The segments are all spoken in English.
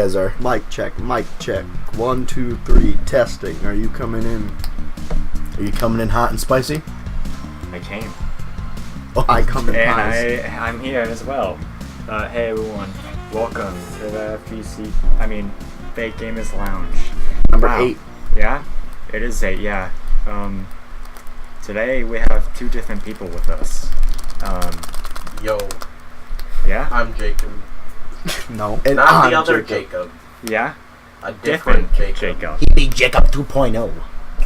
guys are. Mic check, mic check. 1, 2, 3, testing. Are you coming in? Are you coming in hot and spicy? I came. Oh, I come in And pies. I'm here as well. Hey everyone, welcome to the Fake Gamers Lounge. Number Wow. 8. Yeah? It is 8, yeah. Today we have 2 different people with us. Yo, Yeah? I'm Jacob. No. And Not I'm the other Jacob. Jacob. Yeah? A different Jacob. He be Jacob 2.0.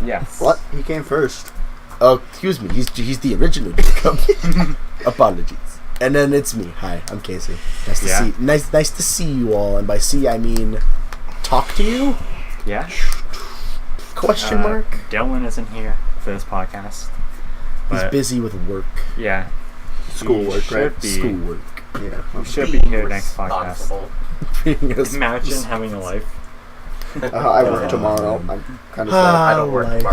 Yes. What? He came first. Oh, excuse me. He's the original Jacob. Apologies. And then it's me. Hi, I'm Casey. Nice to see you all. And by see I mean talk to you? Yeah? Question mark. Dylan isn't here for this podcast. He's But, busy with work. yeah. Schoolwork, He right? should be, Schoolwork. Yeah. He should be here next podcast. Responsible. Imagine having a life. I work tomorrow. I'm kind of sad. I don't work life.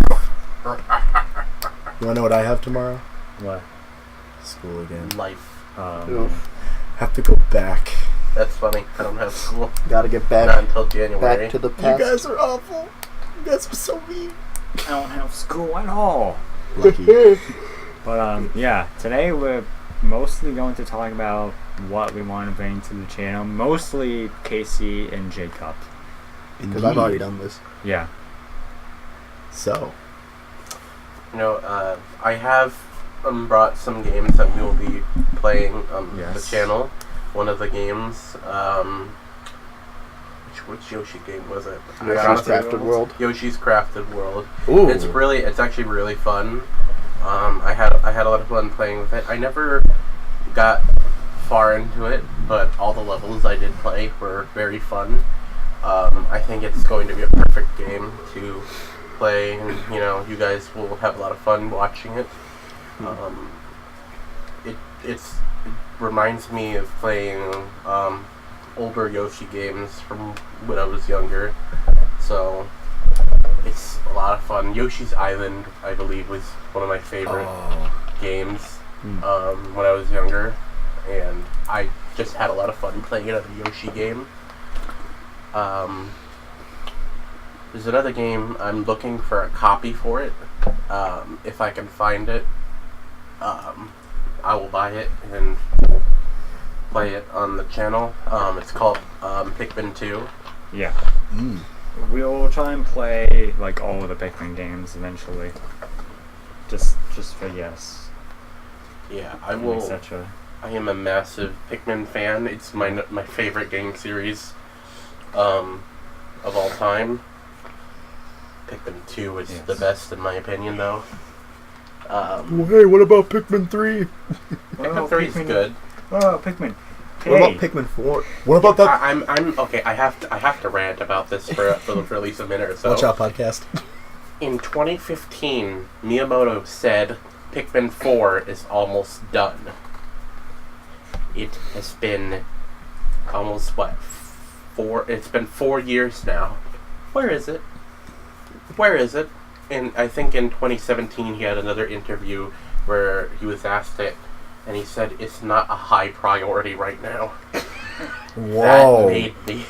tomorrow. You wanna know what I have tomorrow? What? School again. Life. Have to go back. That's funny. I don't have school. Gotta get Not back until January. to the past. You guys are awful. You guys are so mean. I don't have school at all. Lucky. But yeah, today we're mostly going to talk about what we want to bring to the channel. Mostly Casey and Jacob. Because I've already done this. Yeah. So, I have brought some games that we will be playing on Yes. the channel. One of the games, which Yoshi game was it? Yoshi's Crafted Crafted World. Yoshi's Crafted World. ooh. It's actually really fun. I had a lot of fun playing with it. I never got far into it, but all the levels I did play were very fun. I think it's going to be a perfect game to play, and you guys will have a lot of fun watching it. It reminds me of playing older Yoshi games from when I was younger, so it's a lot of fun. Yoshi's Island, I believe, was one of my favorite games when I was younger, and I just had a lot of fun playing another Yoshi game. There's another game, I'm looking for a copy for it. If I can find it, I will buy it and play it on the channel. It's called Pikmin 2. Yeah. Mm. We'll try and play like all of the Pikmin games eventually. Just for yes. Yeah, I will. Etc. I am a massive Pikmin fan. It's my favorite game series of all time. Pikmin 2 is the best in my opinion, though. Hey, what about Pikmin 3? Pikmin 3 is good. Oh, Pikmin. Hey. What about Pikmin 4? What about that? I'm okay. I have to rant about this for at least a minute or so. Watch out, podcast. In 2015, Miyamoto said Pikmin 4 is almost done. It has been almost it's been 4 years now. Where is it? And I think in 2017 he had another interview where he was asked it, and he said it's not a high priority right now. Whoa. That made me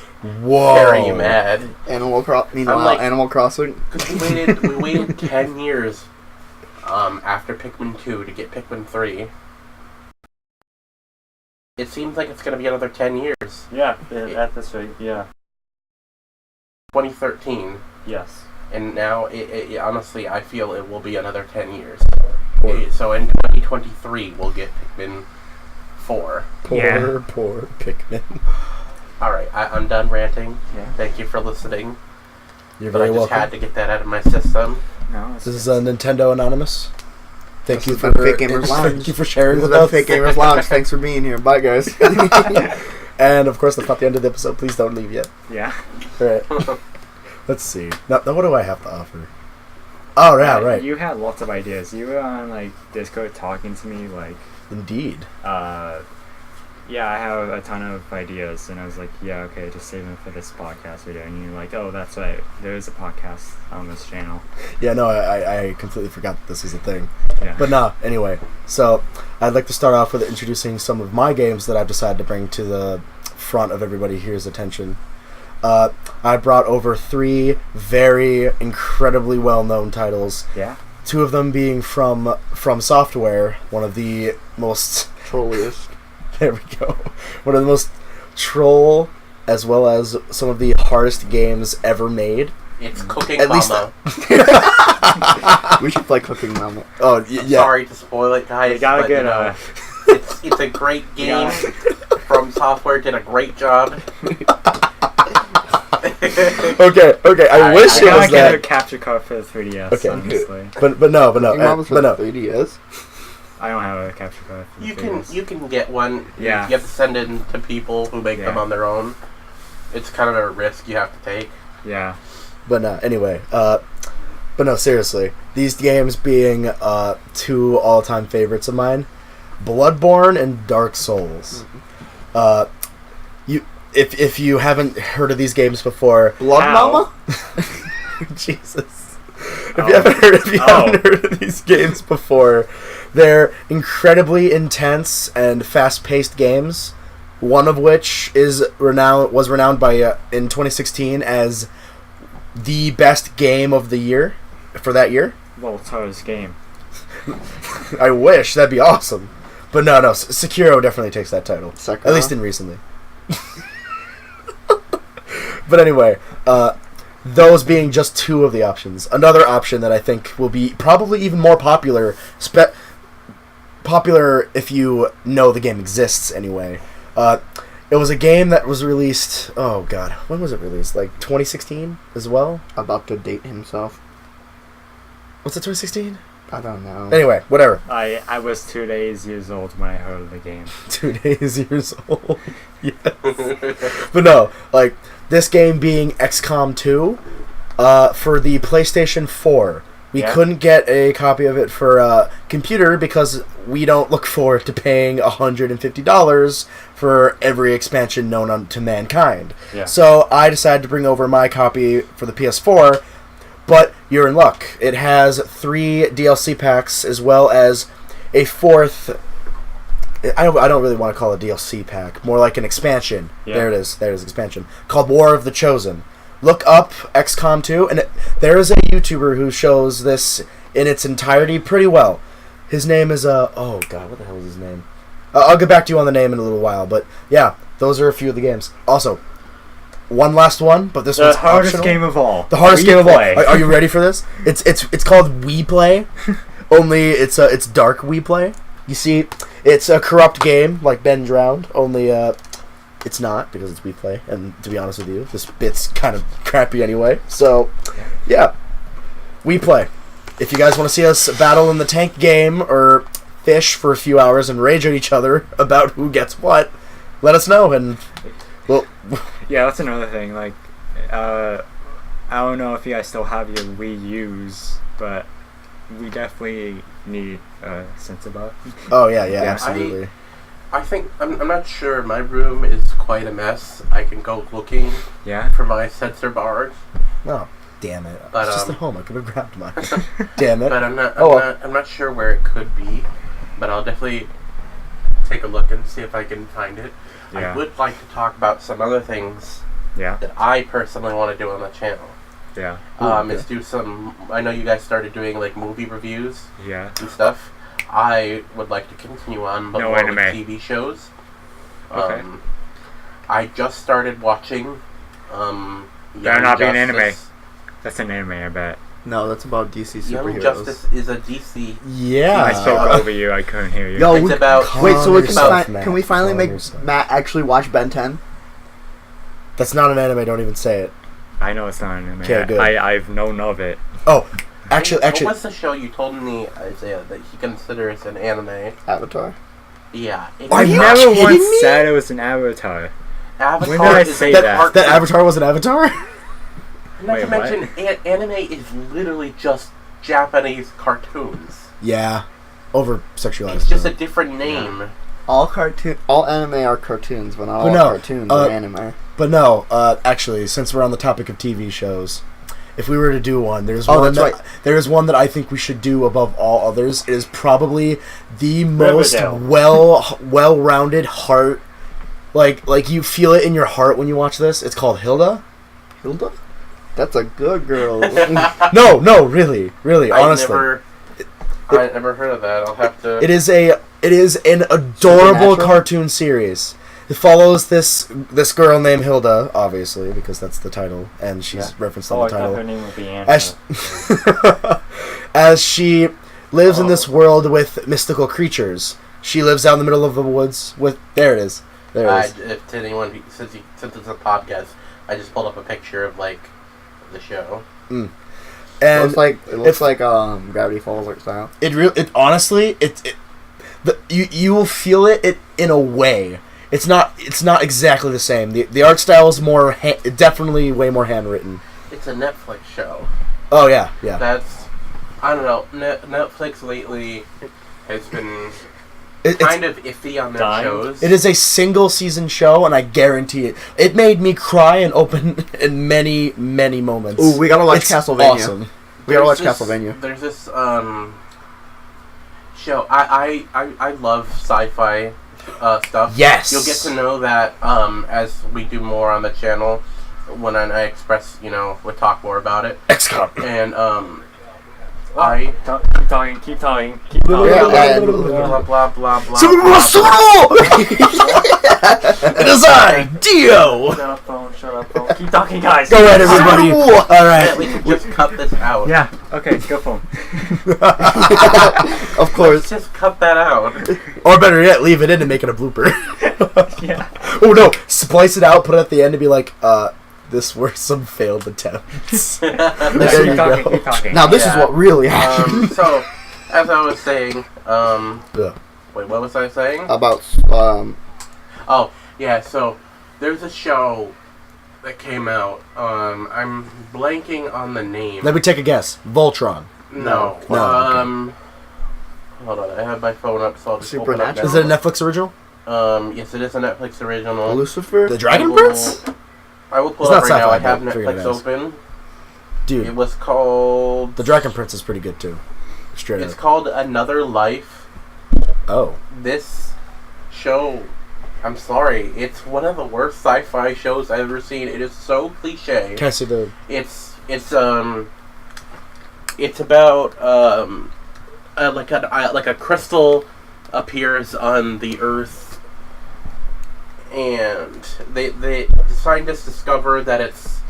Whoa. very mad. Meanwhile, like- Animal Crossing. Because we waited 10 years after Pikmin 2 to get Pikmin 3. It seems like it's going to be another 10 years. Yeah, at this rate, yeah. 2013. Yes. And now, it honestly, I feel it will be another 10 years. Poor. So in 2023, we'll get Pikmin 4. Poor Pikmin. Alright, I'm done ranting. Yeah. Thank you for listening. You're But I very just welcome. had to get that out of my system. No, This is Nintendo Anonymous. Thank This you has for been Fake Gamers Lounge. Thank you for sharing This with has been us. Fake Gamers Lounge. Thanks for being here. Bye, guys. And of course, that's not the end of the episode. Please don't leave yet. Yeah. All right. Let's see. Now, what do I have to offer? Oh, yeah, right. You had lots of ideas. You were on like Discord talking to me like, Indeed. yeah, I have a ton of ideas, and I was like, yeah, okay, just save them for this podcast video. And you're like, oh, that's right, there is a podcast on this channel. Yeah, no, I completely forgot that this was a thing. Yeah. But no, anyway. So, I'd like to start off with introducing some of my games that I've decided to bring to the front of everybody here's attention. I brought over 3 very incredibly well-known titles. Yeah. 2 of them being from Software, one of the most Trolliest. there we go, one of the most troll as well as some of the hardest games ever made. It's Cooking At least Mama. We should play Cooking Mama. Oh, I'm yeah. sorry to spoil it, guys. You gotta but, get it's a great game. From Software did a great job. Okay. I wish I it gotta was get a that. capture card for the 3DS. Okay. Honestly, But no, Cooking Mama's but no. for 3DS. I don't have a capture card for the 3DS. You can get one. Yeah. You have to send it to people who make them Yeah. on their own. It's kind of a risk you have to take. Yeah. But no, anyway. But no, seriously. These games being 2 all-time favorites of mine, Bloodborne and Dark Souls. If you haven't heard of these games before, Blood Ow. Mama? Jesus. If you haven't heard of these games before, they're incredibly intense and fast-paced games. One of which was renowned by in 2016 as the best game of the year for that year. Well, it's hardest game. I wish, that'd be awesome. But no, Sekiro definitely takes that title. Sekiro? At least in recently. But anyway, those being just 2 of the options. Another option that I think will be probably even more popular, popular if you know the game exists anyway. It was a game that was released, oh god, when was it released? Like 2016 as well? About to date himself. Was it 2016? I don't know. Anyway, whatever. I was 2 years old when I heard of the game. 2 years old. Yes. But no, like, this game being XCOM 2, for the PlayStation 4. We couldn't get a copy of it for computer because we don't look forward to paying $150 for every expansion known to mankind. Yeah. So I decided to bring over my copy for the PS4, but you're in luck. It has 3 DLC packs as well as a 4th... I don't really want to call it a DLC pack. More like an expansion. Yeah. There it is. There's expansion. Called War of the Chosen. Look up XCOM 2, and there is a YouTuber who shows this in its entirety pretty well. His name is, oh god, what the hell is his name? I'll get back to you on the name in a little while, but yeah, those are a few of the games. Also, one last one, but this one's the hardest optional. game of all. The hardest game of all. Play. Are you ready for this? It's called We Play, only it's dark We Play. You see, it's a corrupt game like Ben Drowned, only it's not because it's We Play, and to be honest with you, this bit's kind of crappy anyway. So, yeah, We Play. If you guys want to see us battle in the tank game or fish for a few hours and rage at each other about who gets what, let us know, and well, Yeah, that's another thing. Like, I don't know if you guys still have your Wii U's, but we definitely need a sensor bar. oh yeah, Yeah, absolutely. I think I'm not sure. My room is quite a mess. I can go looking Yeah. for my sensor bars, Oh, damn it! But, It's just at home. I could have grabbed mine. Damn it! but I'm Oh. not sure where it could be. But I'll definitely take a look and see if I can find it. Yeah. I would like to talk about some other things Yeah. that I personally want to do on the channel. Yeah. Is do some. I know you guys started doing like movie reviews Yeah. and stuff. I would like to continue on, but No more anime. with TV shows. Okay. I just started watching. Better not be an anime. Justice. That's an anime, I bet. No, that's about DC Young superheroes. Justice is a DC. Yeah. I spoke over you. I couldn't hear you. Yo, It's about. wait, so we can, yourself, can we finally Calm make yourself. Matt actually watch Ben 10? That's not an anime. Don't even say it. I know it's not an anime. Okay, good. I've known of it. Oh, actually, What was the show you told me, Isaiah, that he considers an anime? Avatar. Yeah. Are I you never kidding once me? said it was an avatar. Avatar When did I is say the that? art- that Avatar was an Avatar? Not Wait, to mention, anime is literally just Japanese cartoons. Yeah, over sexualized. It's just a different name. All anime are cartoons, but not But all no, cartoons are anime. But no, actually, since we're on the topic of TV shows, if we were to do one, there's Oh, one that's that there is one that I think we should do above all others. It is probably the most Riverdale. well-rounded heart Like you feel it in your heart when you watch this. It's called Hilda. Hilda? That's a good girl. No, really, honestly. I never heard of that. I'll have to. It is an adorable Supernatural? cartoon series. It follows this girl named Hilda, obviously, because that's the title, and she's referenced on Oh, I the thought title. her name would be Anna. As she lives in this world with mystical creatures. She lives out in the middle of the woods with... There it is. If to anyone, since it's a podcast, I just pulled up a picture of, like, the show. And it looks like Gravity Falls style. You will feel it in a way. It's not exactly the same. The art style is more definitely way more handwritten. It's a Netflix show. Oh yeah. That's, I don't know. Netflix lately has been It's kind of iffy on their shows. It is a single season show, and I guarantee it. It made me cry and open in many moments. Ooh, we gotta watch It's Castlevania. Awesome. We gotta watch Castlevania. There's this show. I love sci-fi stuff. Yes. You'll get to know that as we do more on the channel. When I express, we'll talk more about it. XCOM. And Keep talking. blah blah blah blah. Super Sumo! It is I, Dio! Shut up, phone. Keep talking, guys. Go ahead, everybody. Alright. We can just cut this out. Yeah, okay, go phone. Of course. Just cut that out. Or better yet, leave it in and make it a blooper. Yeah. Oh no, splice it out, put it at the end and be like, this were some failed attempts. There you Keep go. talking. Now this is what really happened. So, as I was saying, Yeah. wait, what was I saying? About Oh, yeah, so there's a show that came out. I'm blanking on the name. Let me take a guess. Voltron. No. No, Hold on, I have my phone up, so I'll just open up Supernatural? Is it a Netflix original? Yes, it is a Netflix original. Lucifer. The Dragon I will- Prince? I will pull It's it up not right now. I sci-fi, have but figured Netflix it is. open. Dude, It was called... the Dragon Prince is pretty good too. Straight It's up. called Another Life. Oh. This show, I'm sorry, it's one of the worst sci-fi shows I've ever seen. It is so cliche. Can I see the... It's about like a crystal appears on the Earth, and the scientists discover that it's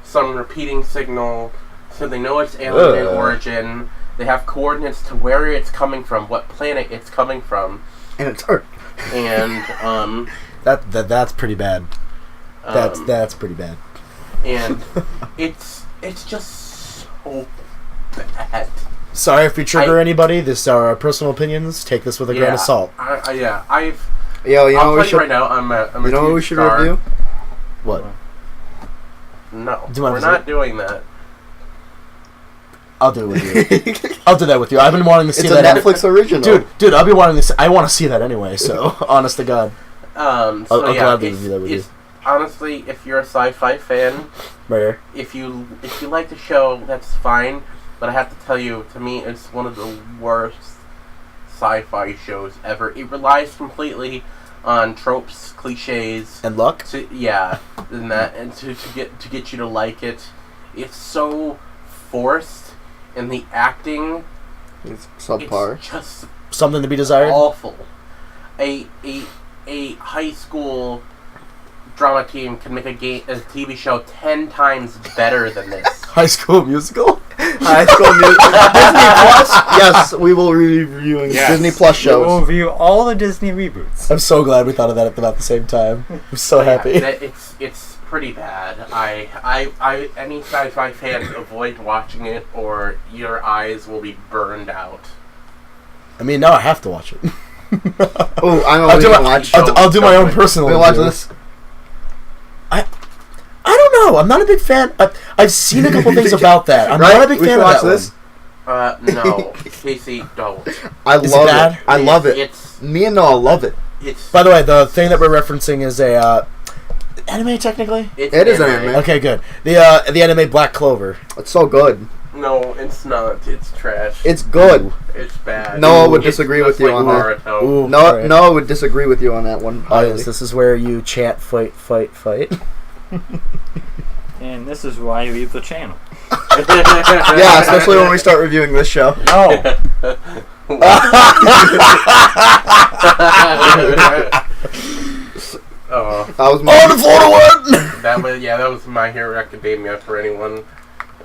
some repeating signal, so they know it's alien in origin. They have coordinates to where it's coming from, what planet it's coming from, And it's Earth. and That's pretty bad. That's pretty bad. and it's just so bad. Sorry if we trigger anybody. This are our personal opinions. Take this with a grain of salt. I've Yo, you know I'll what we tell you should. right now, I'm a You know what we huge should star. review? What? No, Do you want we're to not doing that. I'll do it with you. I'll do that with you. I've been wanting to see It's a that. Netflix original. Dude, I'll be wanting to see... I want to see that anyway, so... honest to God. So I'll yeah, gladly it's, review that with it's, honestly, if you're a sci-fi fan, Right here. if you like the show, that's fine. But I have to tell you, to me, it's one of the worst sci-fi shows ever. It relies completely on tropes, cliches, And luck? and to get you to like it. It's so forced, and the acting, It's subpar. it's just Something to be desired? awful. A high school drama team can make a TV show 10 times better than this. High School Musical? High School Musical. Disney Plus. Yes, we will be reviewing Yes. Disney Plus We'll shows. review all the Disney reboots. I'm so glad we thought of that at about the same time. I'm so happy. It's pretty bad. Any sci-fi fans avoid watching it, or your eyes will be burned out. I mean, now I have to watch it. Oh, I know I'll we do, can my, watch. I'll do my own personal We watch review. this. I don't know. I'm not a big fan. I've seen a couple things about that. I'm Right? not a big We fan should of watch that this. No, Casey, don't. I Is it love bad? it. I love it. It's Me and Noah love it. it's By the way, the thing that we're referencing is a anime, technically. it's It is anime. Okay, good. The anime Black Clover. It's so good. No, it's not. It's trash. It's good. It's bad. Noah would It's disagree just with you like on that. Naruto. Ooh. Noah, Right. Noah would disagree with you on that one. Oh, highly. yes, this is where you chant, fight, fight, fight. And this is why you leave the channel. Yeah, especially when we start reviewing this show. No. Oh, That was Oh, my, the Florida one! that was My Hero Academia for anyone.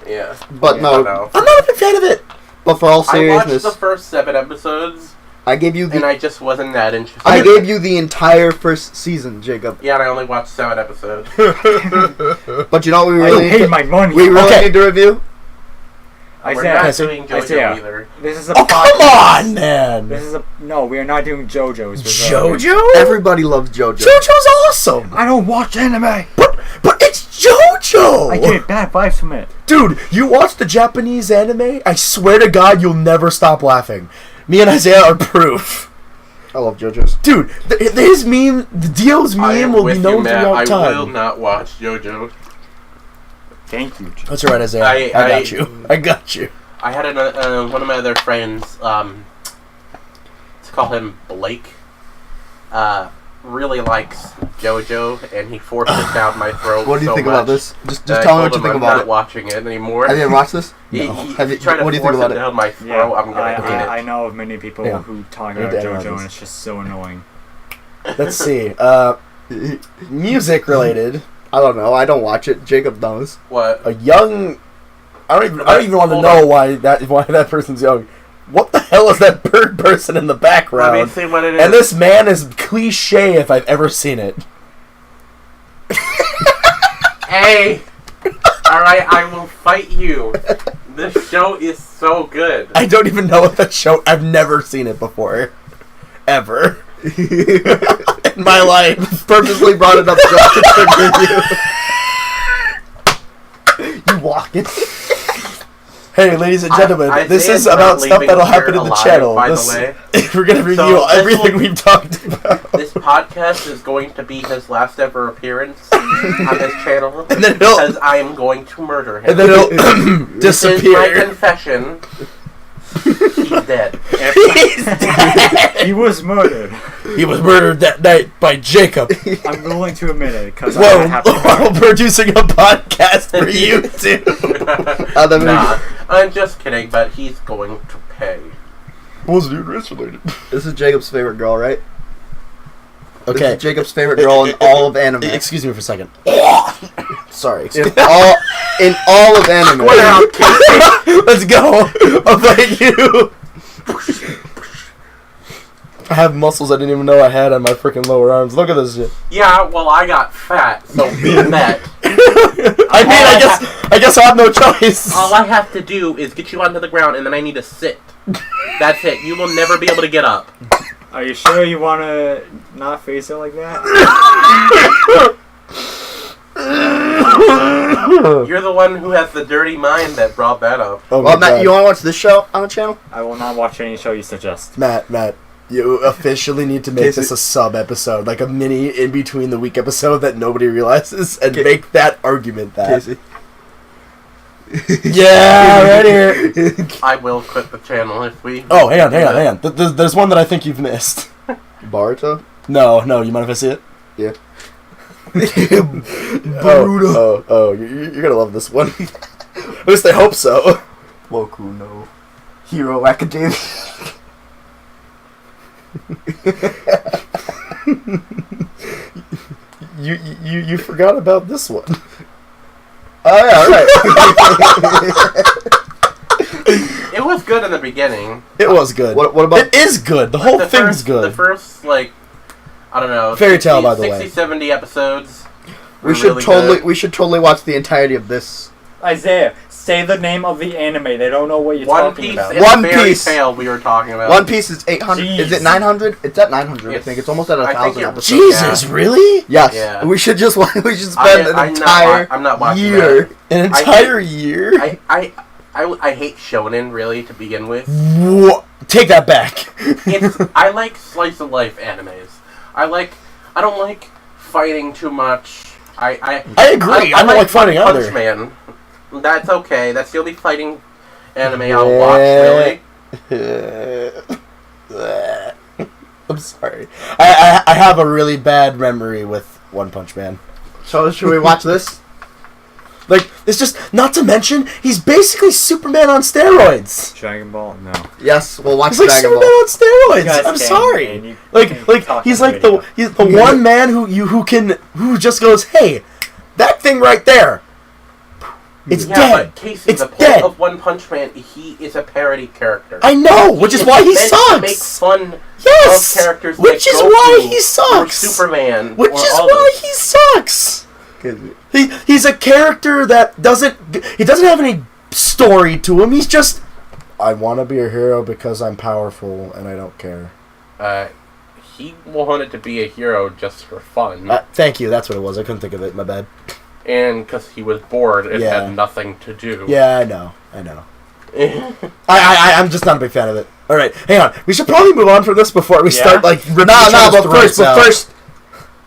Yeah. but Yeah, no. no. I'm not a big fan of it. But for all I watched seriousness, the first 7 episodes, I gave you and the I just wasn't that interested. I gave you the entire first season, Jacob. Yeah, and I only watched 7 episodes. But you know what we I really paid need my money. we really Okay. need to review? We're Isaiah, not Isaiah, doing JoJo Isaiah. either. This is a Oh, come podcast. on, man! This is a no. We are not doing JoJo's. JoJo? Everybody loves JoJo. JoJo's awesome! I don't watch anime. But it's JoJo! I get bad vibes from it. Dude, you watch the Japanese anime? I swear to God, you'll never stop laughing. Me and Isaiah are proof. I love JoJo's. Dude, his meme, the Dio's I am meme will be with known you, Matt. throughout I time. will not watch JoJo. Thank you. That's alright, Isaiah. I got you. I got you. I had one of my other friends, let's call him Blake, really likes JoJo, and he forced it down my throat. What do you so think much about this? Just that I tell me what told you think him I'm about not it. watching it anymore. Have you ever watched this? He, No. Have you- tried to what do you force think about it it? down my throat. I'm gonna hate it. I know of many people Yeah. who talk I need about to analyze JoJo, this. and it's just so annoying. Let's see. Music related. I don't know. I don't watch it. Jacob knows. What? A young. I don't even want to Hold know on. why that person's young. What the hell is that bird person in the Let me background? see what it is. And this man is cliche if I've ever seen it. Hey! Alright, I will fight you. This show is so good. I don't even know what that show. I've never seen it before, ever in my life. Purposely brought it up just to trigger you. You walk it. Hey, ladies and gentlemen, this Isaiah's is about not stuff leaving that'll here happen in the alive, channel. by the This- way. we're gonna review So, this everything will- we've talked about. This podcast is going to be his last ever appearance on this channel. And then he'll- because I am going to murder him. And then he'll This is my disappear. confession. He's dead. He's dead. He was murdered. He was murdered that night by Jacob I'm willing to admit it because while, I have to. while producing a podcast for YouTube. Nah, I'm just kidding, but he's going to pay. Was dude race related? This is Jacob's favorite girl, right? This Okay. is Jacob's favorite girl in all of anime. Excuse me for a second. Sorry. In all of anime. Let's go. I'll fight you. I have muscles I didn't even know I had on my freaking lower arms. Look at this shit. Yeah, well, I got fat, so be that. I guess I have no choice. All I have to do is get you onto the ground, and then I need to sit. That's it. You will never be able to get up. Are you sure you want to not face it like that? You're the one who has the dirty mind that brought that up. Oh my Well, Matt, God. you want to watch this show on the channel? I will not watch any show you suggest. Matt, you officially need to make Casey. this a sub episode, like a mini in between the week episode that nobody realizes, and make that argument that. Casey. Yeah, right here. I will quit the channel if we... Oh, hang on. There's one that I think you've missed. Baruto? No, you mind if I see it? Yeah. Baruto. Oh, you're gonna love this one. At least I hope so. Boku no Hero Academia. You forgot about this one. Oh yeah, alright. It was good in the beginning. It was good. What about... It is good. The whole The thing's first, good. The first, like, I don't know... Fairy tale, by the 60, way. 70 episodes. We were should really totally good. we should totally watch the entirety of this. Isaiah, say the name of the anime. They don't know what you're One talking Piece about. and One Fairy Piece. Tale we were talking about. One Piece is 800. Is it Jeez. 900? It's at 900. I It's- think it's almost at I think 1,000 it- episodes. Jesus, really? Yes. Yeah. We should just we should I- spend an I'm entire I'm not watching year. An entire year? I hate shonen, really, to begin with. Take that back. I like slice of life animes. I don't like fighting too much. I agree. I don't like fighting Punch either. Man. That's okay. That's the only fighting anime I'll watch, really. I'm sorry. I have a really bad memory with One Punch Man. So should we watch this? Like, it's just, not to mention, he's basically Superman on steroids. Dragon Ball? No. Yes, we'll watch He's like Dragon Superman Ball. on steroids. You guys I'm can, sorry. man. You Like can he's talk like on the one man who just goes, hey, that thing right there, it's Yeah, dead. but Casey, It's the point dead. of One Punch Man, he is a parody character. I know, which is why he meant to make sucks. fun Yes, of characters which like is Goku why he or sucks. Superman, Which or is all why those. he sucks. He's a character that doesn't have any story to him. He's just, I want to be a hero because I'm powerful and I don't care. He wanted to be a hero just for fun, Thank you. That's what it was. I couldn't think of it. My bad. and because he was bored and Yeah. had nothing to do. Yeah, I know. I'm just not a big fan of it. All right, hang on. We should probably move on from this before we start like ripping each other's throats out. first,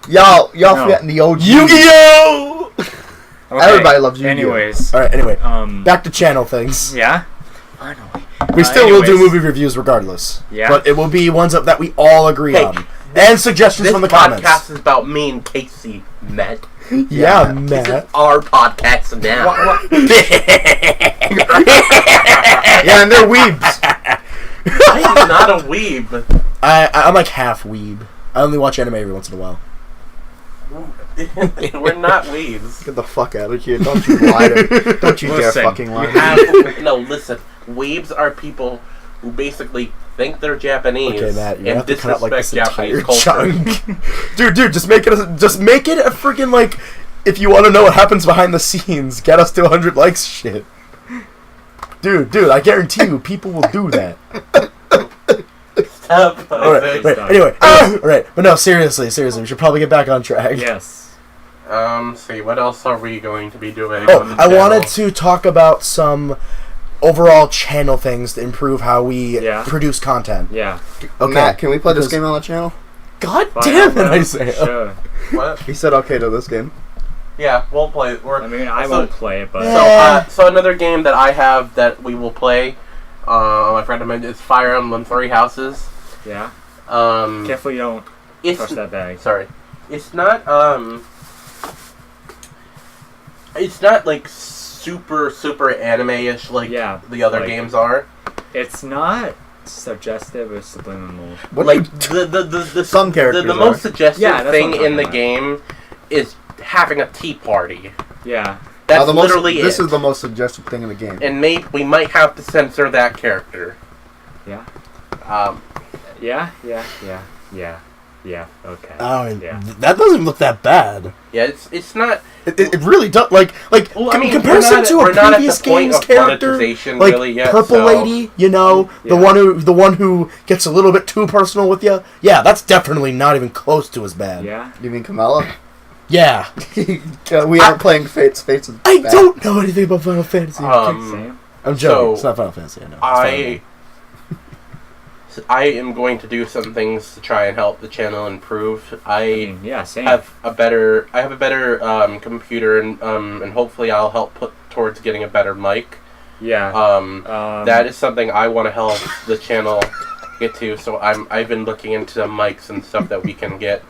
y'all No. forgetting the OG. Yu-Gi-Oh! Okay. Everybody loves Yu-Gi-Oh. Anyways. All right. Anyway, Um. back to channel things. Yeah. Finally. We still will do anyways. movie reviews regardless. Yeah. But it will be ones that we all agree Hey, on. And suggestions This from the podcast comments. is about me and Casey, Matt. Yeah, This is Matt. our podcast now. Yeah, and they're weebs. I am not a weeb. I'm like half weeb. I only watch anime every once in a while. We're not weebs. Get the fuck out of here! Don't you lie to Don't you dare Listen, fucking lie. you have- No, listen. Weebs are people who basically think they're Japanese Okay, Matt, you're and gonna have to cut out like this disrespect entire Japanese culture. chunk. dude, just make it a freaking like. If you want to know what happens behind the scenes, get us to 100 likes. Shit, dude, I guarantee you, people will do that. Stop. All right, wait, anyway, all right, but no, seriously, we should probably get back on track. Yes. See, what else are we going to be doing? Oh, on the I channel? wanted to talk about some overall channel things to improve how we Yeah. produce content. Yeah. Okay, Matt, can we play this Because- game on the channel? God Fine, damn it, I'll- Isaiah. Sure. What? He said okay to this game. Yeah, we'll play. I mean, I won't play it, but So another game that I have that we will play, my friend of mine, is Fire Emblem Three Houses. yeah. Um, Careful you don't it's touch that bag. sorry, it's not like super anime-ish like Yeah, the other like- games are. It's not suggestive or subliminal. What Like you- the Some characters the are. most suggestive Yeah, that's what thing I'm in the talking game is having a tea party. Yeah. That's the most, literally This it. is the most suggestive thing in the game. And we might have to censor that character. Yeah. Um, Yeah. Okay. Yeah. That doesn't look that bad. yeah, it's not. It really does. Like Well, I in mean, comparison to we're a not at previous the point game's of character, monetization like really yet, Purple so- Lady, you know, Yeah. the one who gets a little bit too personal with you. Yeah, that's definitely not even close to as bad. Yeah. You mean Kamala? Yeah. We aren't playing Fates. Fates is I bad. don't know anything about Final Fantasy. Same. I'm joking. so, It's not Final Fantasy. I know. It's Final I am going to do some things to try and help the channel improve. Yeah. Same. have a better computer and hopefully I'll help put towards getting a better mic. yeah. That is something I want to help the channel get to. So I've been looking into mics and stuff that we can get.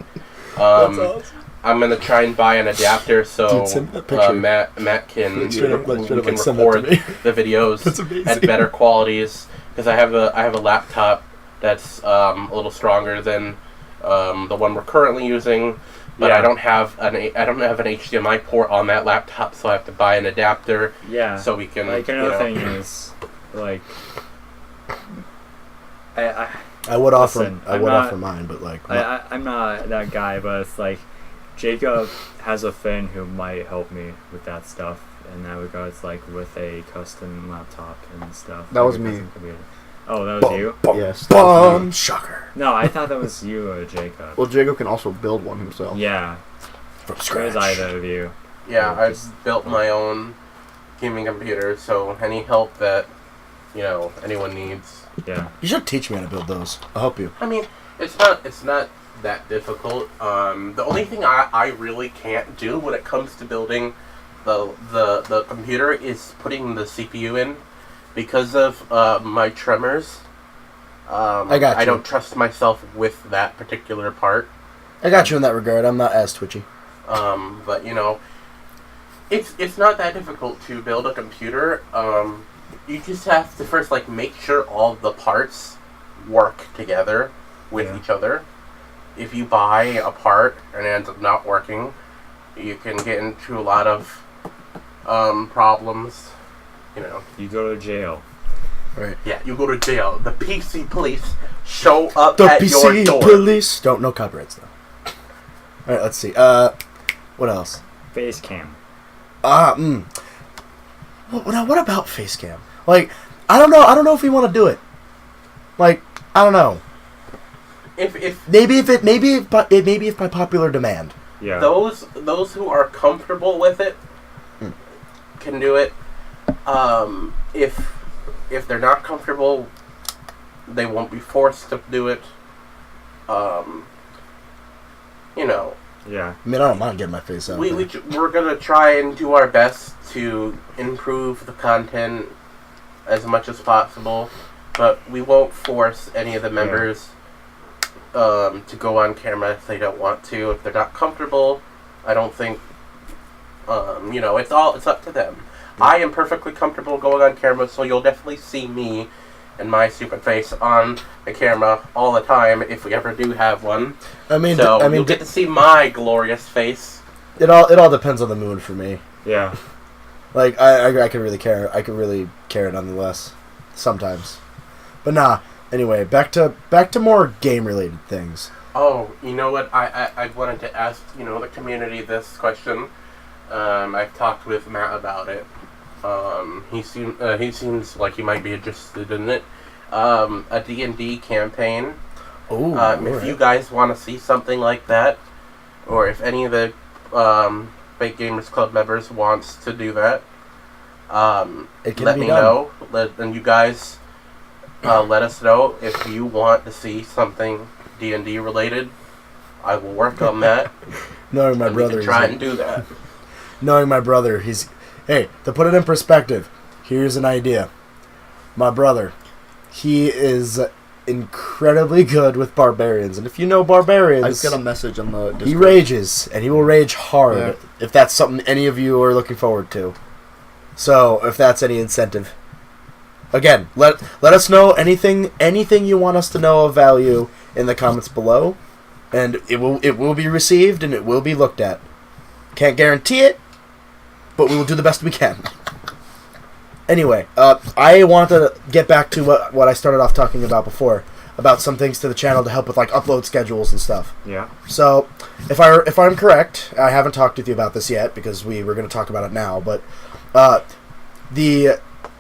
I'm gonna try and buy an adapter so Dude, send that picture. Matt can Straight up, like, we can send that to record me. the videos That's amazing. at better qualities because I have a laptop that's a little stronger than the one we're currently using, but Yeah. I don't have an HDMI port on that laptop, so I have to buy an adapter yeah. so we can. Like another thing is, like, I would offer. Listen, I I'm would not- offer mine, but like. I'm not that guy, but it's like Jacob has a friend who might help me with that stuff in that regards, like with a custom laptop and stuff. That like was a me. custom computer. Oh, that was you? Yes. that was me. Bomb shocker No, I thought that was you or Jacob. Well, Jacob can also build one himself. Yeah, from it scratch. was either of you. Yeah, Or I've just- built my own gaming computer, so any help that anyone needs. Yeah. You should teach me how to build those. I'll help you. I mean, it's not that difficult. The only thing I really can't do when it comes to building the computer is putting the CPU in, because of my tremors. I got you. I don't trust myself with that particular part. I got you in that regard. I'm not as twitchy. But you know, it's not that difficult to build a computer. You just have to first like make sure all the parts work together with each other. If you buy a part and it ends up not working, you can get into a lot of problems. You know, You go to jail. Right. yeah, you go to jail. The PC police show up The at PC your door. police. Don't no copyrights though. All right. Let's see. What else? Face cam. What about Facecam? Like, I don't know. I don't know if we want to do it. Like, I don't know. Maybe if by popular demand. Yeah. Those who are comfortable with it can do it. If they're not comfortable, they won't be forced to do it. You know. Yeah. I mean, I don't mind getting my face out. We're gonna try and do our best to improve the content as much as possible, but we won't force any of the members to go on camera if they don't want to. If they're not comfortable, I don't think. You know, it's up to them. I am perfectly comfortable going on camera, so you'll definitely see me and my stupid face on the camera all the time if we ever do have one. You'll get to see my glorious face. It all depends on the mood for me. Yeah. Like I could really care. I could really care nonetheless. Sometimes, but nah. Anyway, back to more game related things. Oh, you know what? I wanted to ask the community this question. I've talked with Matt about it. He seems like he might be interested in it. A D&D campaign. Ooh, if you guys want to see something like that, or if any of the Fake Gamers Club members wants to do that, let me know. And you guys let us know if you want to see something D&D related. I will work on that. Knowing my brother, we can try and do that. Knowing my brother, hey, to put it in perspective, here's an idea. My brother, he is incredibly good with barbarians, and if you know barbarians, I've got a message on the Discord. He rages, and he will rage hard if that's something any of you are looking forward to. So, if that's any incentive. Again, let us know anything you want us to know of value in the comments below, and it will be received and it will be looked at. Can't guarantee it, but we will do the best we can. Anyway, I want to get back to what I started off talking about before, about some things to the channel to help with like upload schedules and stuff. Yeah. So, if I'm correct, I haven't talked with you about this yet because we were going to talk about it now, but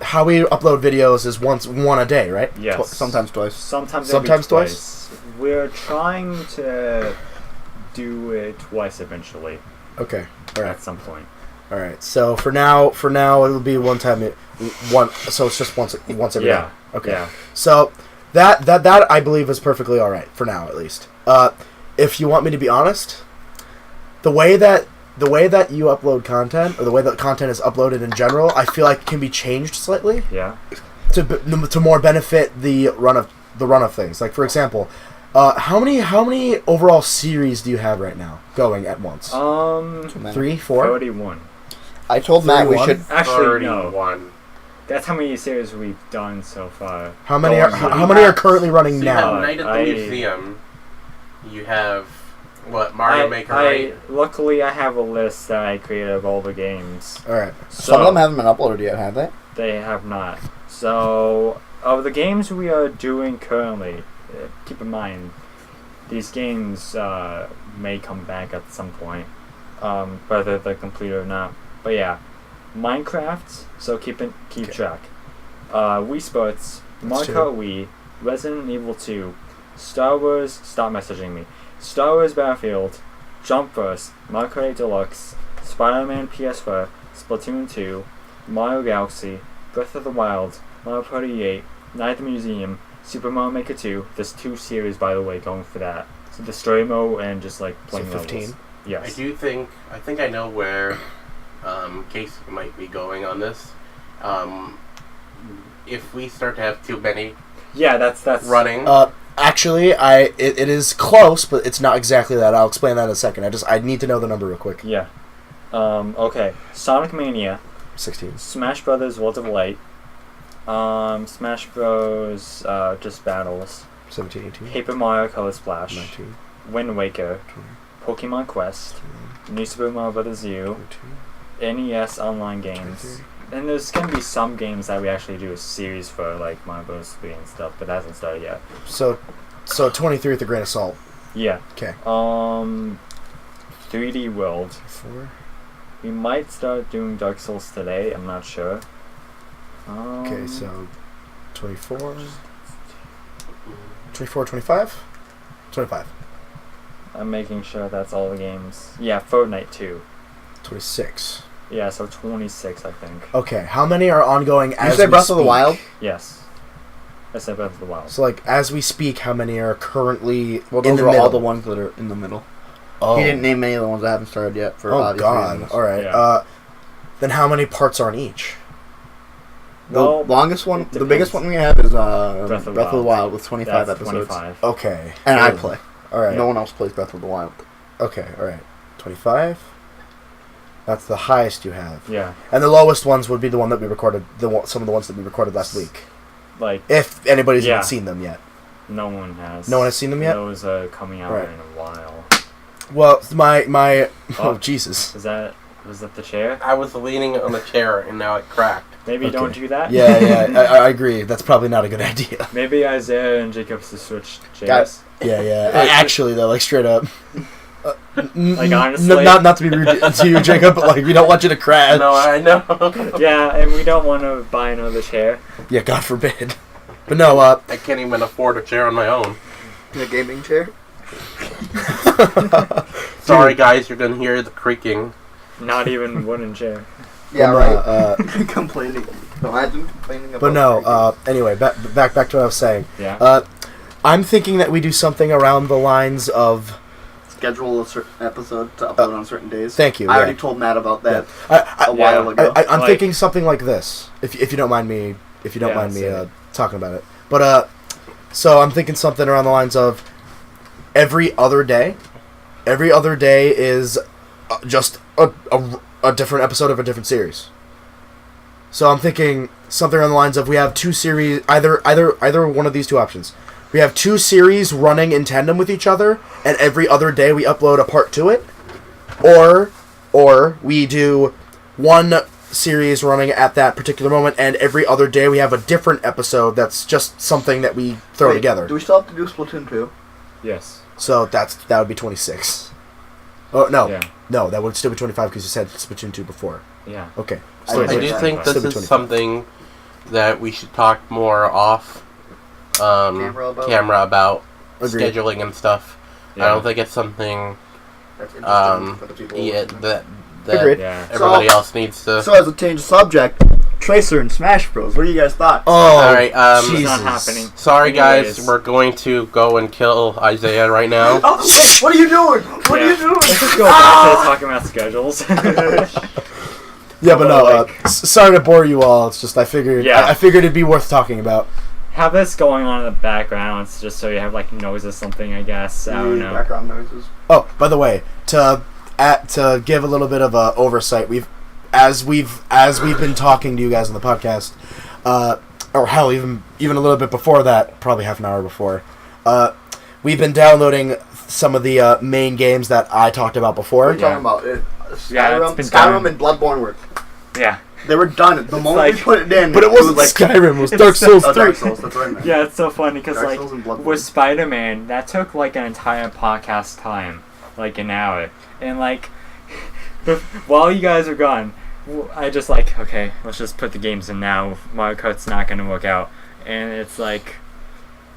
how we upload videos is one a day, right? Yes. Sometimes twice. Sometimes twice. We're trying to do it twice eventually. Okay. All right. At some point. All right. So for now it'll be one time. So it's just once every day. Okay. Yeah. So that I believe is perfectly all right for now, at least. If you want me to be honest, the way that you upload content, or the way that content is uploaded in general, I feel like can be changed slightly. Yeah. To more benefit the run of things. Like for example, how many overall series do you have right now going at once? 3, 4? 31. I told Matt we 31? should. Actually, no. 31. That's how many series we've done so far. How many are currently running So now? you have Night at the Museum. You have Mario Maker. Right? Luckily, I have a list that I created of all the games. All right. Some of them haven't been uploaded yet, have they? They have not. So, of the games we are doing currently, keep in mind, these games may come back at some point, whether they're complete or not. But yeah, Minecraft. So keep track. Wii Sports, Mario Kart Wii, Resident Evil 2, Star Wars. Stop messaging me. Star Wars Battlefield, Jump Force, Mario Kart 8 Deluxe, Spider-Man PS4, Splatoon 2, Mario Galaxy, Breath of the Wild, Mario Party 8, Night at the Museum, Super Mario Maker 2. There's 2 series, by the way, going for that. So the story mode and just like playing 15. levels. Yes. I think I know where Casey might be going on this. if we start to have too many Yeah, that's running. Actually, it is close, but it's not exactly that. I'll explain that in a second. I need to know the number real quick. Yeah. Okay. Sonic Mania, 16. Smash Brothers Worlds of Light, Smash Bros. Just Battles, 17, 18. Paper Mario Color Splash, 19, Wind Waker, 20, Pokemon Quest, 21, New Super Mario Bros. U, 22, NES online games. 23. And there's gonna be some games that we actually do a series for, like Mario Bros. 3 and stuff, but that hasn't started yet. So 23 with a grain of salt. Yeah. Okay. 3D World. 4. We might start doing Dark Souls today. I'm not sure. Okay, so 24. 24, 25? 25. I'm making sure that's all the games. Yeah, Fortnite 2. 26. Yeah, so 26, I think. Okay, how many are ongoing Did as you say we Breath of the speak? Wild? Yes. I said Breath of the Wild. So, like, as we speak, how many are currently Well, in those the are middle? all the ones that are in the middle. Oh. He didn't name any of the ones that haven't started yet for Oh, obvious God. reasons. All right. Yeah. Then how many parts are in each? The Well, longest one, it the biggest depends. one we have is Breath Breath of the Wild with 25 That's episodes. 25. Okay. And I Good. play. All right. No one else plays Breath of the Wild. Okay, all right. 25? That's the highest you have. Yeah. And the lowest ones would be the one that we recorded, some of the ones that we recorded last week. Like, If anybody's Yeah. even seen them yet. no one has. No one has seen them yet? Those are coming out Right. in a while. Well, my Oh. oh, Jesus. Was that the chair? I was leaning on the chair and now it cracked. Maybe Okay. don't do that? Yeah, I agree. That's probably not a good idea. Maybe Isaiah and Jacob should switch chairs. Guys. Yeah. Actually, though, like, straight up. Like, honestly? Not to be rude to you, Jacob, but, like, we don't want you to crash. No, I know. Yeah, and we don't want to buy another chair. Yeah, God forbid. But no, I can't even afford a chair on my own. In a gaming chair? Sorry, guys, you're gonna hear the creaking. Not even wooden chair. Yeah, well, right. Complaining. Imagine complaining about but no, creaking. anyway, back to what I was saying. Yeah. I'm thinking that we do something around the lines of... Schedule a certain episode to upload on certain days. Thank you. I yeah. already told Matt about that I, a while ago. I'm Like- thinking something like this. If you don't mind me, Yeah, say it. talking about it. But so I'm thinking something around the lines of every other day. Every other day is just a different episode of a different series. So I'm thinking something around the lines of we have two series, either one of these two options. We have two series running in tandem with each other, and every other day we upload a part to it, or we do one series running at that particular moment, and every other day we have a different episode that's just something that we throw Wait, together. Do we still have to do Splatoon 2? Yes. So that would be 26. Oh no, Yeah. no, that would still be 25 because you said Splatoon 2 before. Yeah. Okay. I Still did I be do 25. think Still this be is 25. something that we should talk more off camera about Agreed. scheduling and stuff. Yeah. I don't think it's something That's interesting for the people listening. that Agreed. Yeah. everybody else needs to. So as a change of subject, Tracer and Smash Bros. What do you guys thought? Oh, All right, It's Jesus. not happening. Sorry, guys, Anyways. we're going to go and kill Isaiah right now. Oh, wait, what are you doing? What are Yeah. you doing? Let's just go back to talking about schedules. Yeah, but no. Like- Sorry to bore you all. It's just I figured. Yeah. I figured it'd be worth talking about. Have this going on in the background, it's just so you have like noise or something, I guess. I don't know. Background noises. Oh, by the way, to give a little bit of a oversight, as we've been talking to you guys on the podcast, or hell, even a little bit before that, probably half an hour before, we've been downloading some of the main games that I talked about before. What are you talking about? Yeah, Skyrim, it's been done. Skyrim and Bloodborne were. Yeah. They were done. The moment like- we put it in, But it wasn't was like Skyrim. It was it's Dark Souls oh, 3. Dark Souls. That's what I meant. Yeah, it's so funny because Dark like Souls and Bloodborne. with Spider-Man, that took like an entire podcast time, like an hour, and like while you guys are gone, I just like okay, let's just put the games in now. Mario Kart's not gonna work out, and it's like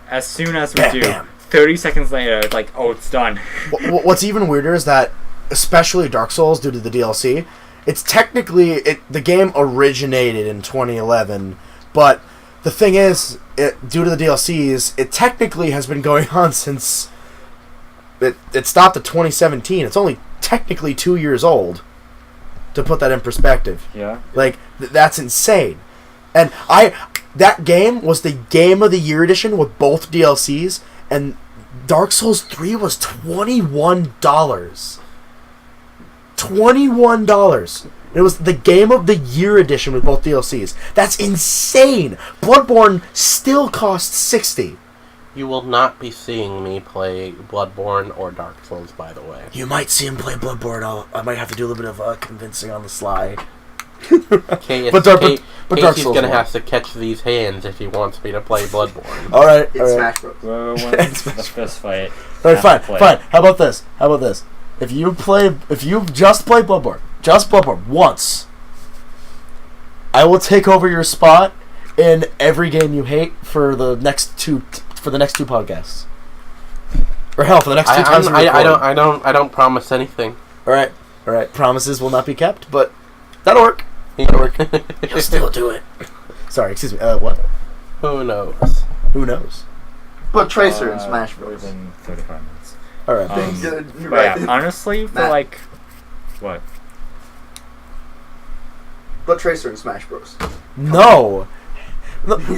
as soon as we Bam, do, bam. 30 seconds later, it's like oh, it's done. What's even weirder is that, especially Dark Souls, due to the DLC, it's technically the game originated in 2011, but the thing is, due to the DLCs, it technically has been going on since it stopped at 2017. It's only technically 2 years old. To put that in perspective, Yeah. like that's insane. And I that game was the Game of the Year edition with both DLCs, and Dark Souls 3 was $21. $21. It was the Game of the Year edition with both DLCs. That's insane. Bloodborne still costs $60. You will not be seeing me play Bloodborne or Dark Souls, by the way. You might see him play Bloodborne. I might have to do a little bit of convincing on the sly. But Dark Casey's Souls gonna won. have to catch these hands if he wants me to play Bloodborne. All right, It's all right. Smash Bros. Whoever wins the fist fight. All right, has fine, to play. fine. How about this? If you just play Bloodborne once, I will take over your spot in every game you hate for the next two podcasts. Or hell, for the next two times we record. I don't promise anything. All right. Promises will not be kept, but that'll work. You'll still do it. Sorry, excuse me. What? Who knows? Who knows? Put Tracer in Smash Bros. Within 35 minutes. All right. But yeah, honestly, for Matt. like, what? Put Tracer in Smash Bros. No.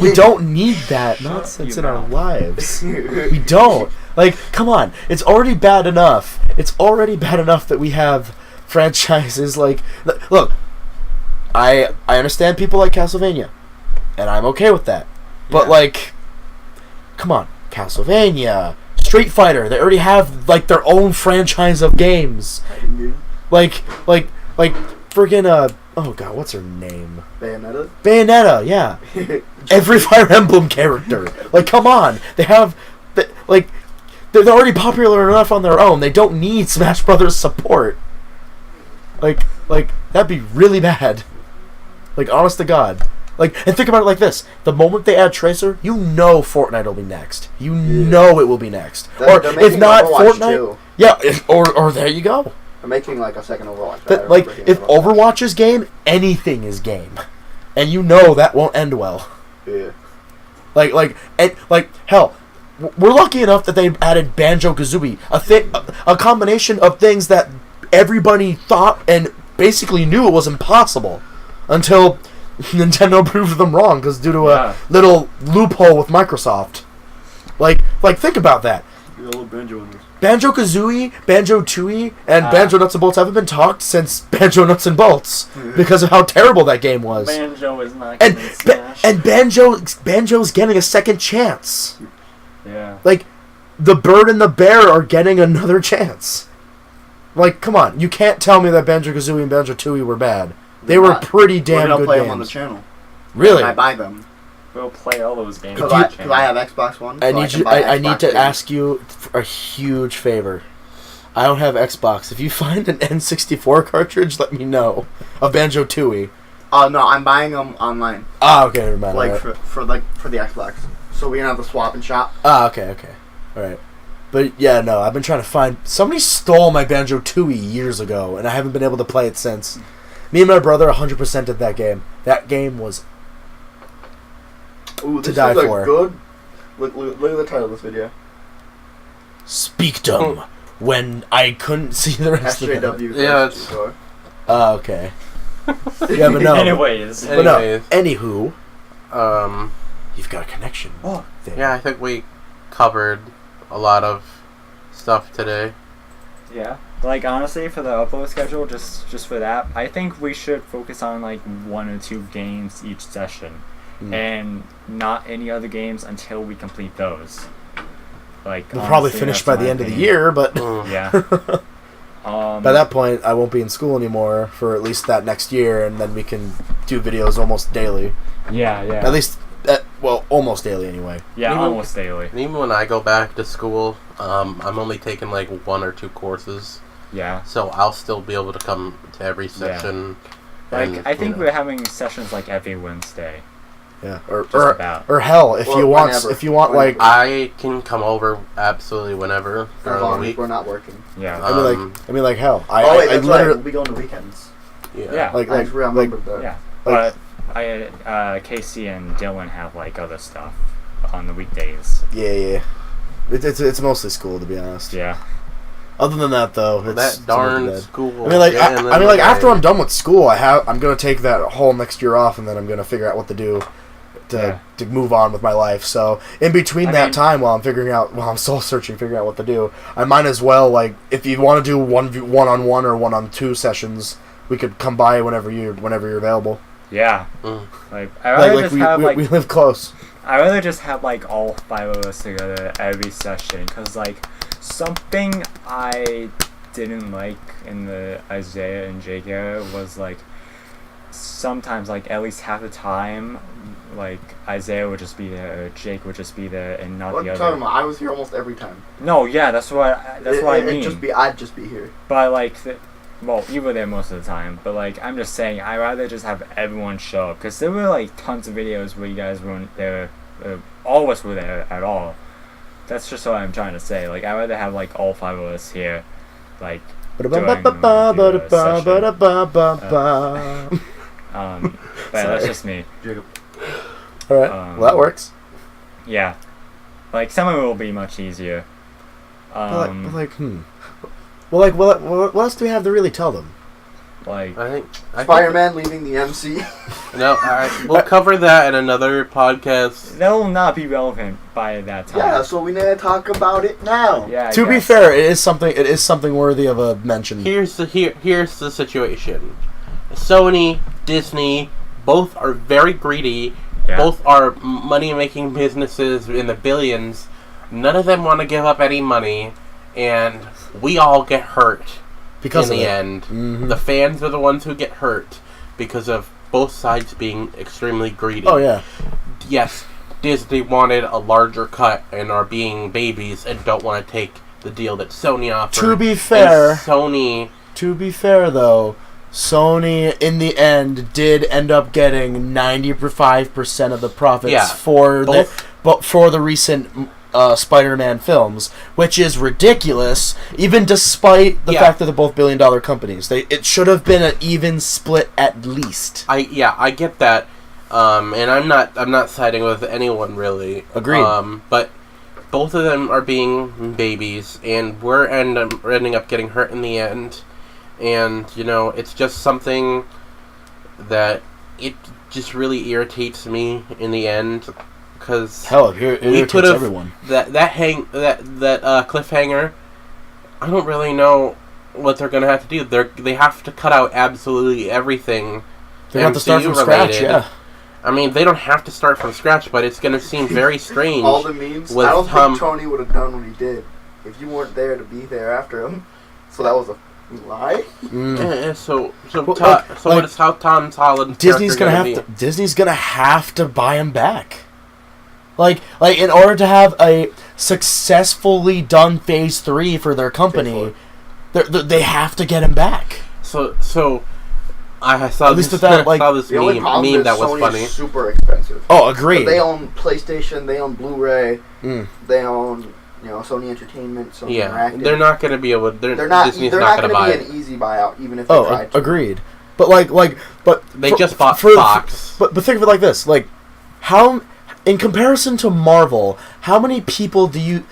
We don't need that nonsense in our lives. We don't. Like, come on. It's already bad enough. That we have franchises like... Look, I understand people like Castlevania, and I'm okay with that. But, Yeah. like, come on. Castlevania, Street Fighter, they already have, like, their own franchise of games. Like, friggin', oh god, what's her name? Bayonetta, yeah. Every Fire Emblem character. Like, come on. They're already popular enough on their own. They don't need Smash Brothers support. Like, that'd be really bad. Like, honest to God. Like, and think about it like this. The moment they add Tracer, you know Fortnite will be next. You know it will be next. Or, if not Fortnite... Too. Yeah, or there you go. They're making like a second Overwatch. That, like, if Overwatch is game, anything is game. And you know that won't end well. Yeah. Like, hell, we're lucky enough that they added Banjo-Kazooie, a combination of things that everybody thought and basically knew it was impossible, until Nintendo proved them wrong because due to a little loophole with Microsoft. Like think about that. Banjo-Kazooie, Banjo-Tooie, and Banjo Nuts and Bolts haven't been talked since Banjo Nuts and Bolts because of how terrible that game was. Banjo is not getting smashed. And Banjo's getting a second chance. Yeah. Like, the Bird and the Bear are getting another chance. Like, come on, you can't tell me that Banjo-Kazooie and Banjo-Tooie were bad. They were pretty damn good play games. them on the channel. Really? I buy them We'll play all those games. because on I, the channel. have Xbox One. I so need can you. buy I need Xbox to games. ask you a huge favor. I don't have Xbox. If you find an N64 cartridge, let me know of Banjo-Tooie. Oh no, I'm buying them online. Ah, okay, never mind. Like Alright. for the Xbox, so we can have the swap and shop. Ah, okay, all right. But yeah, no, I've been trying to find. Somebody stole my Banjo-Tooie years ago, and I haven't been able to play it since. Me and my brother 100% did that game. That game was Ooh, to this die is a for. good. Look at the title of this video. Speakdom when I couldn't see the rest of it. SJW. Yeah, it's- Oh, okay. Yeah, but no. Anyways. But no. Anyways. Anywho, Um, you've got a connection. Oh, there. yeah, I think we covered a lot of stuff today. Yeah. Like, honestly, for the upload schedule, just for that, I think we should focus on, like, 1 or 2 games each session. And not any other games until we complete those. Like, We'll probably honestly, finish that's by my the end of the opinion. year, but Yeah. by that point, I won't be in school anymore for at least that next year, and then we can do videos almost daily. Yeah. At least, almost daily anyway. Yeah, Even- almost daily. And even when I go back to school, I'm only taking like 1 or 2 courses, Yeah. so I'll still be able to come to every session. Like, and, I think you know. we're having sessions, like, every Wednesday. Yeah, Just about. or hell, if Or you want, whenever. like, I can come over absolutely whenever as during the long as week. we're not working. Yeah. I mean, like hell. I That's right. literally, We'll be going to weekends. Yeah. like, I just remembered that. Yeah. Like- But Casey and Dylan have, like, other stuff on the weekdays. yeah. It's mostly school, to be honest. Yeah. Other than that, though, it's That darn dead. school. I mean, like, getting in I mean, like the after way. I'm done with school, I'm gonna take that whole next year off, and then I'm gonna figure out what to do to move on with my life. So in between time, while I'm soul searching, figuring out what to do, I might as well, like, if you want to do one-on-one or one-on-two sessions, we could come by whenever you're available. Yeah. Like, we live close. I rather just have, like, all 5 of us together every session, because, like, something I didn't like in the Isaiah and Jake era was, like, sometimes, like, at least half the time, like, Isaiah would just be there, or Jake would just be there, and not what the are you other. talking about? I was here almost every time. No, yeah, that's what I mean. I'd just be here. But, like, well, you were there most of the time, but, like, I'm just saying, I'd rather just have everyone show up, because there were, like, tons of videos where you guys weren't there, all of us were there at all. That's just what I'm trying to say. Like, I'd rather have, like, all 5 of us here, like, but that's just me. Alright, well, that works. Yeah. Like, some of it will be much easier. Well, what else do we have to really tell them? Like, I think Spider-Man leaving the MC. No, we'll cover that in another podcast. that will not be relevant by that time. Yeah, so we need to talk about it now. Yeah. To be fair, it is something worthy of a mention. Here's the situation. Sony, Disney, both are very greedy. Yeah. Both are money-making businesses in the billions. None of them want to give up any money, and we all get hurt Because in of the it. end. Mm-hmm. The fans are the ones who get hurt because of both sides being extremely greedy. Oh yeah. Yes, Disney wanted a larger cut and are being babies and don't want to take the deal that Sony offered. To be fair, And Sony... To be fair, though, Sony in the end did end up getting 95% of the profits for the recent Spider-Man films, which is ridiculous, even despite the fact that they're both billion-dollar companies. It should have been an even split at least. I get that, and I'm not siding with anyone really. Agreed. But both of them are being babies, and we're ending up getting hurt in the end. And it's just something that it just really irritates me in the end. Because it irritates everyone. That cliffhanger, I don't really know what they're gonna have to do. They have to cut out absolutely everything. They have to start from scratch. Yeah. I mean, they don't have to start from scratch, but it's gonna seem very strange. All the memes. I don't think Tony would have done what he did if you weren't there to be there after him. So that was a lie. What is how Tom Holland's Disney's gonna have to buy him back. Like in order to have a successfully done Phase 3 for their company, they have to get him back. So I saw this meme that was Sony funny. Is super expensive. Oh, agreed. But they own PlayStation, they own Blu-ray, they own Sony Entertainment, Sony Interactive. They're not going to be able. Disney's not not going to buy be an easy buyout, even if they tried to. Agreed. But they just bought Fox. But think of it like this: like, how, in comparison to Marvel, how many people do you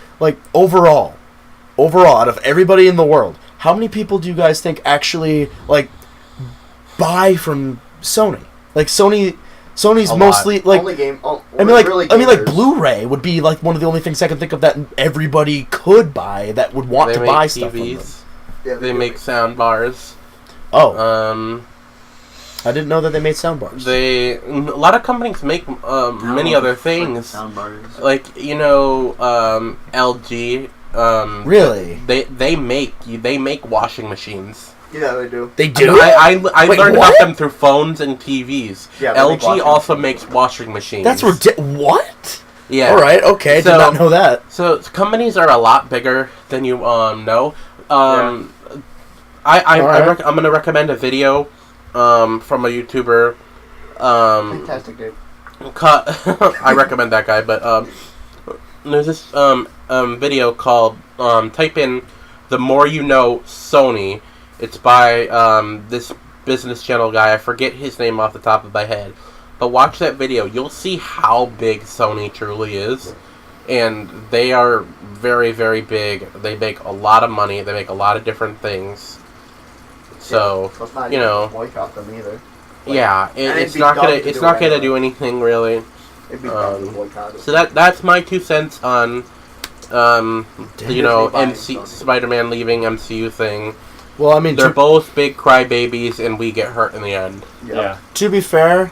overall out of everybody in the world? How many people do you guys think actually buy from Sony? Like Sony's mostly only game. Blu-ray would be one of the only things I can think of that everybody could buy that would want to buy stuff from them. Yeah, they make sound bars. Oh. I didn't know that they made sound bars. A lot of companies make many other things. Sound bars. LG. Really? They make washing machines. Yeah, they do. They do? I learned about them through phones and TVs. Yeah, LG also makes washing machines. That's ridiculous. What? Yeah. All right. Okay. Did not know that. So companies are a lot bigger than you know. I'm going to recommend a video from a YouTuber. Fantastic, dude. I recommend that guy, but there's this video called type in "The More You Know Sony." It's by this business channel guy. I forget his name off the top of my head. But watch that video. You'll see how big Sony truly is. And they are very, very big. They make a lot of money. They make a lot of different things. So, it's not boycott them either. It's not gonna do anything really. It'd be probably boycotted. So that's my 2 cents on, Spider-Man leaving MCU thing. Well, I mean, they're both big crybabies, and we get hurt in the end. Yeah. To be fair,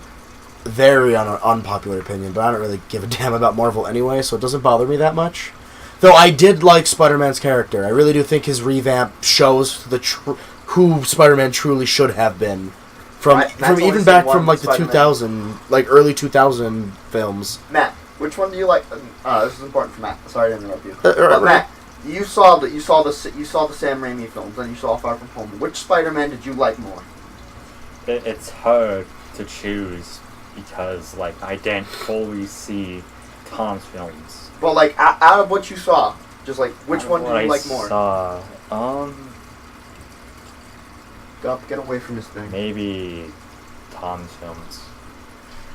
very unpopular opinion, but I don't really give a damn about Marvel anyway, so it doesn't bother me that much. Though I did like Spider-Man's character. I really do think his revamp shows who Spider-Man truly should have been. From even back from like the 2000, like early 2000 films. Matt, which one do you like? This is important for Matt. Sorry to interrupt you. But Matt, you saw the Sam Raimi films, and you saw Far From Home. Which Spider-Man did you like more? It's hard to choose because like I didn't fully see Tom's films. But like out of what you saw, just like which one did you like more? Get away from this thing. Maybe Tom's films.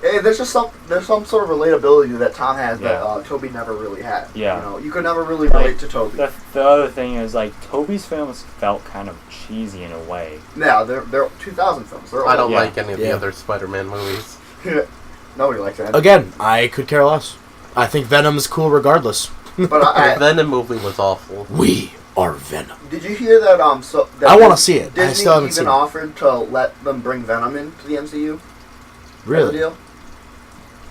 Yeah, there's some sort of relatability that Tom has that Toby never really had. Yeah. You know, you could never really relate to Toby. The other thing is like Toby's films felt kind of cheesy in a way. Yeah, they're 2000 films. I don't like any of the other Spider-Man movies. Nobody likes that. Again, I could care less. I think Venom's cool regardless. But the Venom movie was awful. We are Venom. Did you hear that? That I want to see it. Disney I still haven't seen it. offered to let them bring Venom into the MCU. Really? Deal?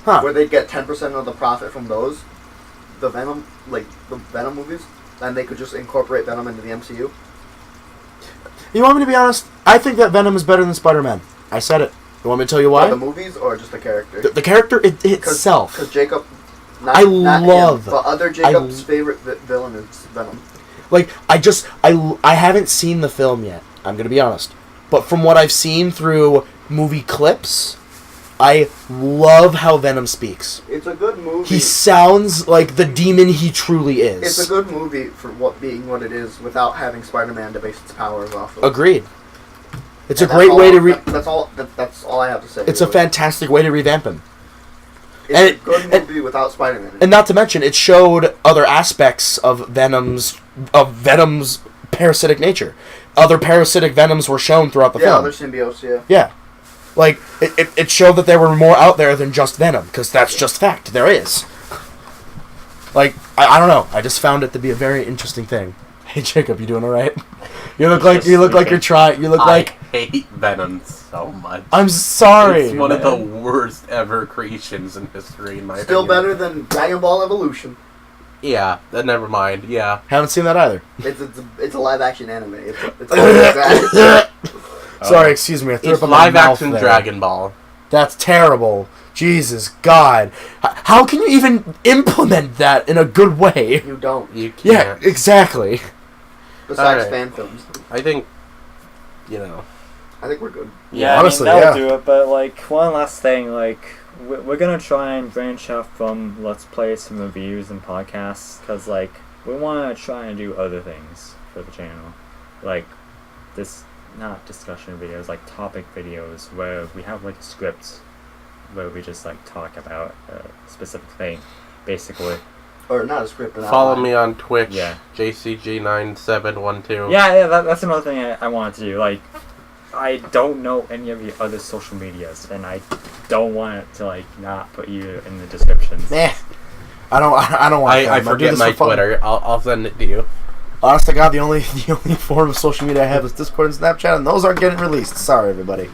Huh. Where they'd get 10% of the profit from those, the Venom movies, and they could just incorporate Venom into the MCU. You want me to be honest? I think that Venom is better than Spider-Man. I said it. You want me to tell you why? The movies or just the character? The character itself. Because Jacob... Not love... Him, but other Jacob's favorite villain is Venom. Like, I haven't seen the film yet. I'm going to be honest. But from what I've seen through movie clips, I love how Venom speaks. It's a good movie. He sounds like the demon he truly is. It's a good movie for what it is without having Spider-Man to base its powers off of. Agreed. It's a great way to... That's all I have to say. It's a fantastic way to revamp him. It's a good movie without Spider-Man. And not to mention, it showed other aspects of Venom's parasitic nature. Other parasitic Venoms were shown throughout the film. Yeah, other symbiotes, yeah. Yeah. Like, it showed that there were more out there than just Venom, because that's just fact. There is. Like, I don't know. I just found it to be a very interesting thing. Hey, Jacob, you doing all right? You look like you're trying. You look like... I hate Venom so much. I'm sorry. It's one of the worst ever creations in history, in my opinion. Still better than Dragon Ball Evolution. Yeah, never mind. Yeah. Haven't seen that either. It's a live-action anime. It's Sorry, excuse me. I threw It's up in my mouth live-action there. Dragon Ball. That's terrible. Jesus, God. How can you even implement that in a good way? You don't. You can't. Yeah, exactly. Besides fan films. I think, I think we're good. Yeah, honestly, that'll do it. But like one last thing, like we're gonna try and branch out from Let's Plays and reviews and podcasts, because like we want to try and do other things for the channel, like not discussion videos, like topic videos where we have like a script where we just like talk about a specific thing, basically. Or not a script. Follow me on Twitch. Yeah. JCG9712. Yeah, that's another thing I wanted to do. Like, I don't know any of the other social medias, and I don't want it to like not put you in the descriptions. Nah. I don't want. I forget my Twitter. I'll send it to you. Honest to God, the only form of social media I have is Discord and Snapchat, and those aren't getting released. Sorry, everybody.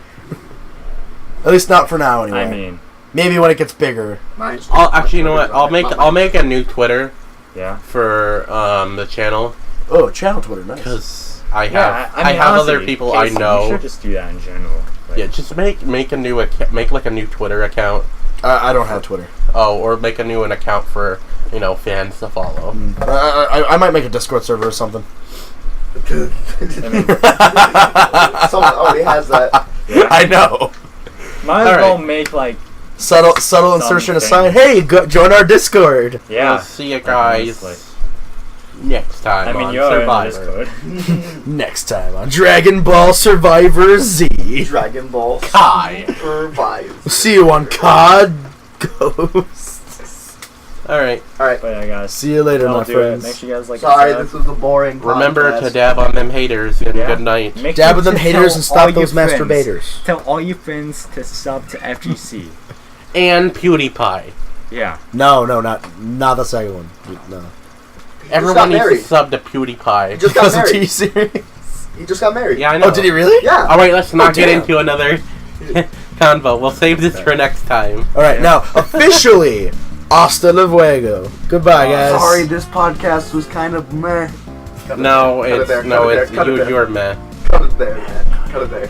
At least not for now, anyway. I mean, maybe when it gets bigger. Actually, you know what? I'll make a new Twitter. Yeah. For the channel. Oh, channel Twitter, nice. Because I have honestly, other people I know. You should just do that in general. Like, Yeah, just make a new make like a new Twitter account. I don't have Twitter. Oh, or make a new account for fans to follow. I might make a Discord server or something. Someone already has that. Yeah. I know. Might as well make like subtle insertion aside. Hey, join our Discord. Yeah. We'll see you guys Honestly. next time. I mean, on you're Survivor. in Discord. Next time on Dragon Ball Survivor Z. Dragon Ball Kai. Survive. See you on COD Ghosts. Alright. But yeah, guys. See you later, my do it. friends. Make sure you guys like. Sorry, this was a boring Remember podcast. to dab on them haters and good night. Make Dab sure with them to haters tell and stop all those your friends. masturbators. Tell all your friends to sub to FGC. And PewDiePie. Yeah. No, not the second one. No. Everyone needs to married. sub to PewDiePie. He just got Because of married. T-Series. He just got married. Yeah, I know. Oh, did he really? Yeah. Alright, let's not get damn. into another convo. We'll save this for next time. All right, now officially, hasta luego. Goodbye, guys. Sorry, this podcast was kind of meh. No, it's you're meh. Cut it there, man. Cut it there.